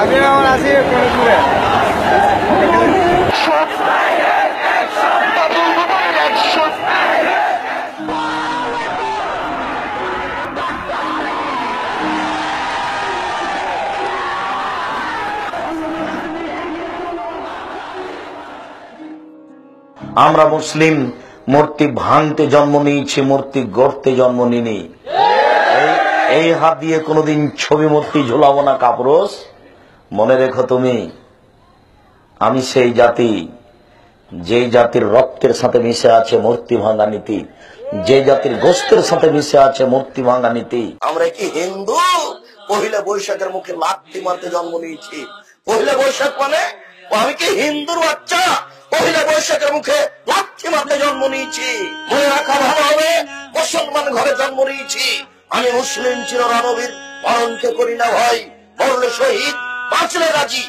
আমি আমার আছি ঘুরে আমরা মুসলিম মূর্তি ভাঙতে জন্ম নিয়েছি, মূর্তি গড়তে জন্ম নিনি। এই হাত দিয়ে কোনোদিন ছবি মূর্তি ঝুলাবো না কাপুরুষ। মনে রেখো তুমি, আমি সেই জাতি যেই জাতির রক্তের সাথে মিশে আছে মূর্তি ভাঙা নীতি, যে জাতির গোস্তের সাথে মিশে আছে মূর্তি ভাঙা নীতি। আমরা কি হিন্দু? পহিলা বৈশাখের মুখে লাথি মারতে জন্ম নিয়েছি। পহিলা বৈশাখ মানে আমি কি হিন্দুর বাচ্চা? পহিলা বৈশাখের মুখে লাথি মারতে জন্ম নিয়েছি। মনে রাখা ভালো হবে, মুসলমান ঘরে জন্ম নিয়েছি। আমি মুসলিম চিরনবীর পালনকে করি না ভয়, মরলে শহীদ বাঁচলে রাজি।